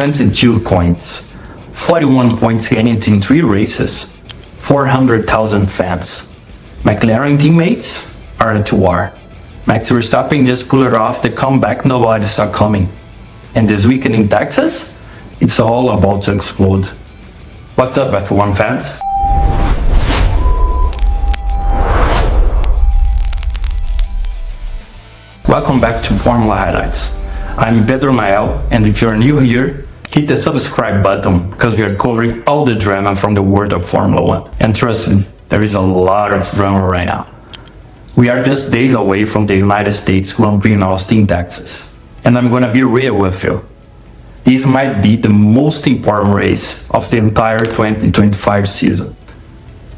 22 points, 41 points gained in 3 races, 400,000 fans. McLaren teammates are at war. Max Verstappen just pulled off the comeback nobody saw coming. And this weekend in Texas, it's all about to explode. What's up, F1 fans? Welcome back to Formula Highlights. I'm Pedro Mael, and if you're new here, hit the subscribe button because we are covering all the drama from the world of Formula 1. And trust me, there is a lot of drama right now. We are just days away from the United States Grand Prix in Austin, Texas. And I'm gonna be real with you. This might be the most important race of the entire 2025 season.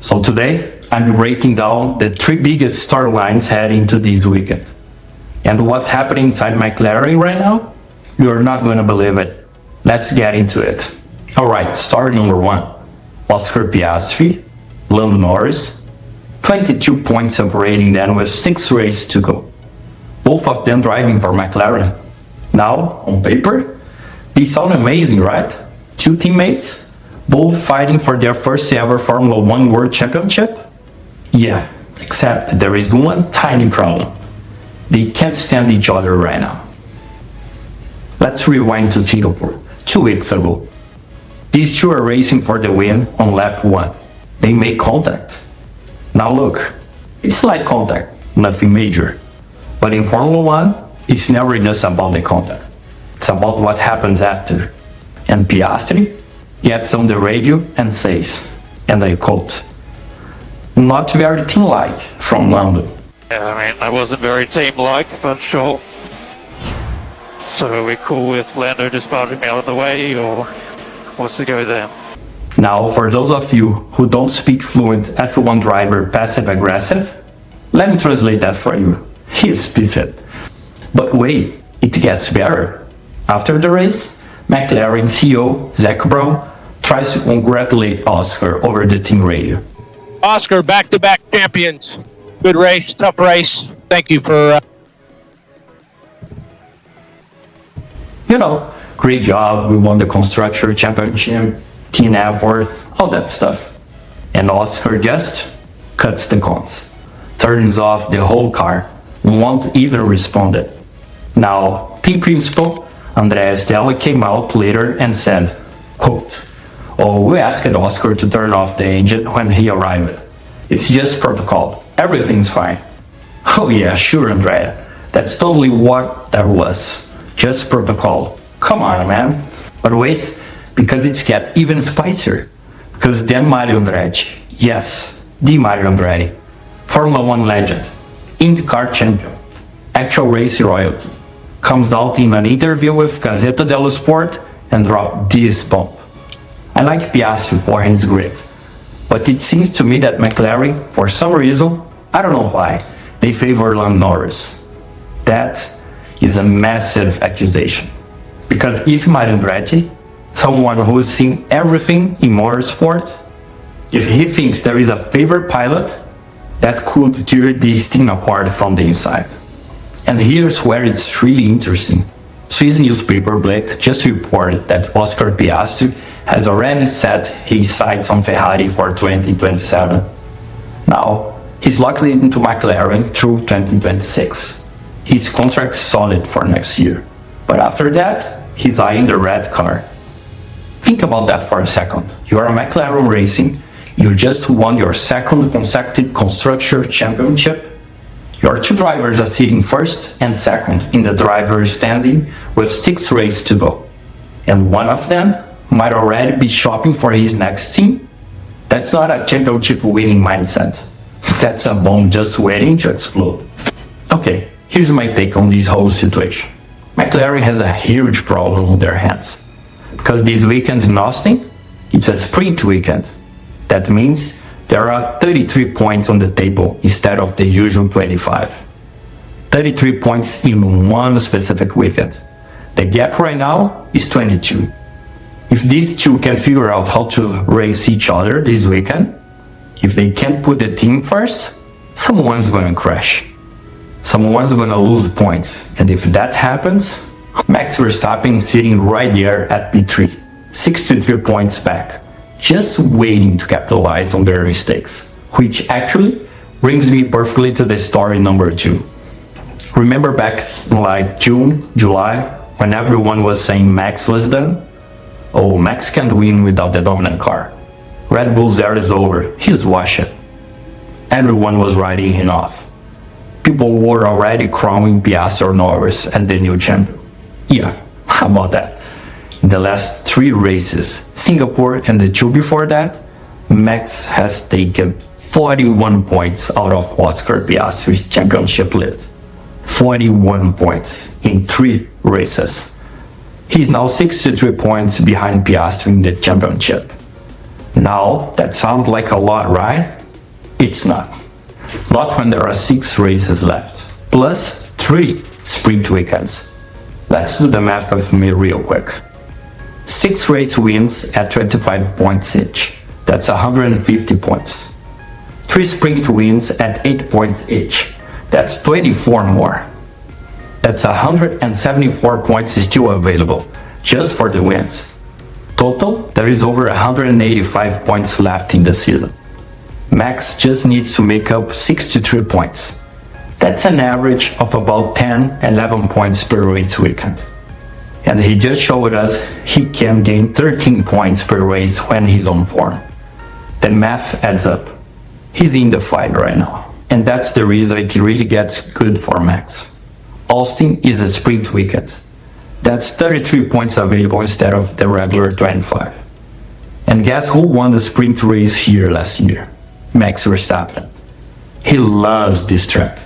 So today, I'm breaking down the 3 biggest storylines heading into this weekend. And what's happening inside McLaren right now? You're not gonna believe it. Let's get into it. Alright, story number 1. Oscar Piastri, Lando Norris, 22 points separating them with 6 races to go. Both of them driving for McLaren. Now, on paper, they sound amazing, right? 2 teammates, both fighting for their first ever Formula 1 World Championship? Yeah, except there is one tiny problem. They can't stand each other right now. Let's rewind to Singapore, 2 weeks ago. These two are racing for the win on lap 1. They make contact. Now look, it's light contact, nothing major. But in Formula 1, it's never just about the contact. It's about what happens after. And Piastri gets on the radio and says, and I quote, "Not very team-like from Lando." Yeah, I mean, that wasn't very team-like, but sure. So are we cool with Lando just barging me out of the way, or what's the go there? Now, for those of you who don't speak fluent F1 driver passive-aggressive, let me translate that for you. He's pissed. But wait, it gets better. After the race, McLaren CEO Zach Brown tries to congratulate Oscar over the team radio. Oscar, back-to-back champions. Good race, tough race. Thank you for... Great job, we won the Constructor Championship, team effort, all that stuff. And Oscar just cuts the comms, turns off the whole car, won't even respond. Now, team principal Andrea Stella came out later and said, quote, "Oh, we asked Oscar to turn off the engine when he arrived. It's just protocol. Everything's fine." Oh yeah, sure, Andrea. That's totally what that was. Just protocol. Come on, man. But wait, because it gets even spicier. Because then Mario Andretti, yes, the Mario Andretti, Formula 1 legend, IndyCar champion, actual race royalty, comes out in an interview with Gazzetta dello Sport and drops this bomb. I like Piastri for his grit, but it seems to me that McLaren, for some reason, I don't know why, they favor Lando Norris. That is a massive accusation. Because if Mario Andretti, someone who's seen everything in motorsport, if he thinks there is a favorite pilot, that could tear this thing apart from the inside. And here's where it's really interesting. Swiss newspaper Blake just reported that Oscar Piastri has already set his sights on Ferrari for 2027. Now, he's locked into McLaren through 2026. His contract's solid for next year. But after that, he's eyeing the red car. Think about that for a second. You are a McLaren Racing. You just won your 2nd consecutive Constructor Championship. Your 2 drivers are sitting 1st and 2nd in the driver's standing with 6 races to go. And one of them might already be shopping for his next team. That's not a championship winning mindset. That's a bomb just waiting to explode. Okay, here's my take on this whole situation. McLaren has a huge problem on their hands. Because this weekend in Austin, it's a sprint weekend. That means there are 33 points on the table instead of the usual 25. 33 points in one specific weekend. The gap right now is 22. If these two can figure out how to race each other this weekend, if they can't put the team first, someone's gonna crash. Someone's gonna lose points. And if that happens, Max Verstappen sitting right there at P3, 63 points back, just waiting to capitalize on their mistakes, which actually brings me perfectly to the story number 2. Remember back in like June, July, when everyone was saying Max was done? Oh, Max can't win without the dominant car. Red Bull's era is over, he's washed. Everyone was writing him off. People were already crowning Piastri or Norris as the new champion. Yeah, how about that? In the last 3 races, Singapore and the 2 before that, Max has taken 41 points out of Oscar Piastri's championship lead. 41 points in 3 races. He's now 63 points behind Piastri in the championship. Now, that sounds like a lot, right? It's not. Not when there are 6 races left, plus 3 sprint weekends. Let's do the math with me real quick. 6 race wins at 25 points each. That's 150 points. 3 sprint wins at 8 points each. That's 24 more. That's 174 points still available, just for the wins. Total, there is over 185 points left in the season. Max just needs to make up 63 points. That's an average of about 10-11 points per race weekend. And he just showed us he can gain 13 points per race when he's on form. The math adds up. He's in the fight right now. And that's the reason it really gets good for Max. Austin is a sprint weekend. That's 33 points available instead of the regular 25. And guess who won the sprint race here last year? Max Verstappen. He loves this track.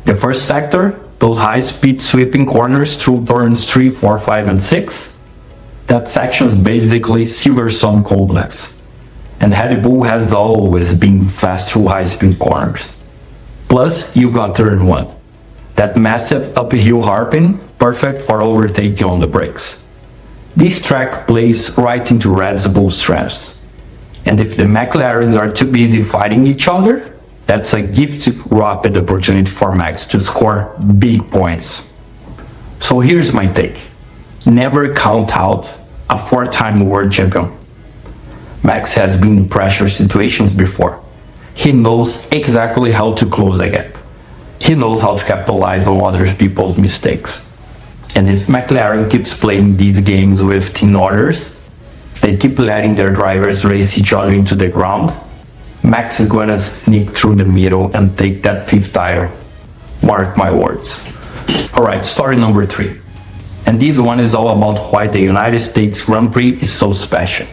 The first sector, those high-speed sweeping corners through turns 3, 4, 5, and 6, that section is basically Silverstone complex. And Red Bull has always been fast through high-speed corners. Plus, you got turn 1. That massive uphill hairpin, perfect for overtaking on the brakes. This track plays right into Red Bull's strengths. And if the McLaren's are too busy fighting each other, that's a gifted rapid opportunity for Max to score big points. So here's my take. Never count out a 4-time world champion. Max has been in pressure situations before. He knows exactly how to close a gap. He knows how to capitalize on other people's mistakes. And if McLaren keeps playing these games with team orders, they keep letting their drivers race each other into the ground, Max is gonna sneak through the middle and take that 5th tire. Mark my words. Alright, story number 3. And this one is all about why the United States Grand Prix is so special.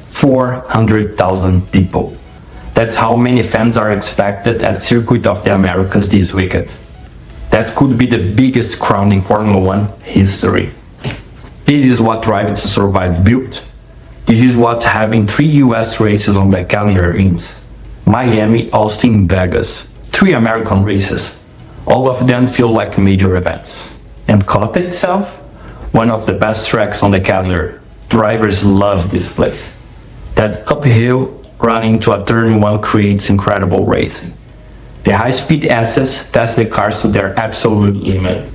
400,000 people. That's how many fans are expected at Circuit of the Americas this weekend. That could be the biggest crown in Formula 1 history. This is what Drive to Survive built. This is what having 3 US races on the calendar means. Miami, Austin, Vegas. 3 American races. All of them feel like major events. And COTA itself, one of the best tracks on the calendar. Drivers love this place. That uphill running to a turn 1 creates incredible racing. The high-speed S's test the cars to their absolute limit.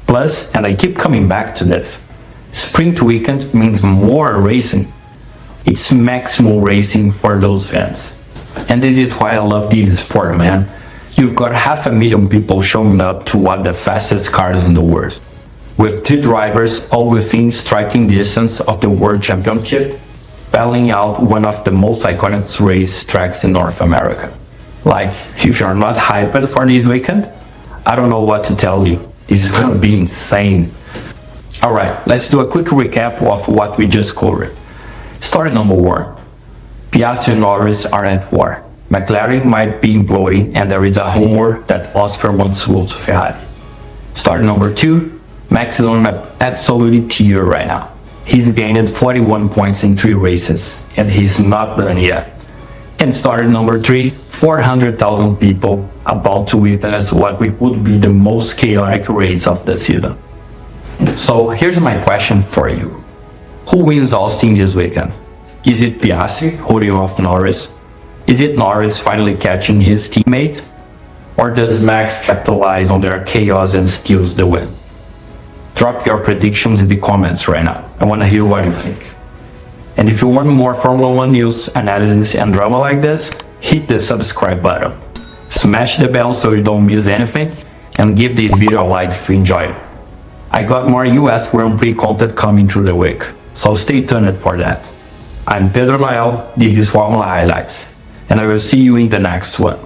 Plus, and I keep coming back to this, sprint weekend means more racing. It's maximal racing for those fans. And this is why I love this sport, man. You've got 500,000 people showing up to watch the fastest cars in the world. With 2 drivers all within striking distance of the World Championship, battling out one of the most iconic race tracks in North America. Like, if you're not hyped for this weekend, I don't know what to tell you. This is gonna be insane. Alright, let's do a quick recap of what we just covered. Story number 1. Piastri and Norris are at war. McLaren might be imploding and there is a rumor that Oscar wants to go to Ferrari. Story number 2. Max is on an absolute tear right now. He's gained 41 points in 3 races and he's not done yet. And story number 3, 400,000 people about to witness what would be the most chaotic race of the season. So here's my question for you. Who wins Austin this weekend? Is it Piastri holding off Norris? Is it Norris finally catching his teammate? Or does Max capitalize on their chaos and steals the win? Drop your predictions in the comments right now. I want to hear what you think. And if you want more Formula 1 news, analysis and drama like this, hit the subscribe button. Smash the bell so you don't miss anything, and give this video a like if you enjoy it. I got more US Grand Prix content coming through the week, so stay tuned for that. I'm Pedro Noel, this is Formula Highlights, and I will see you in the next one.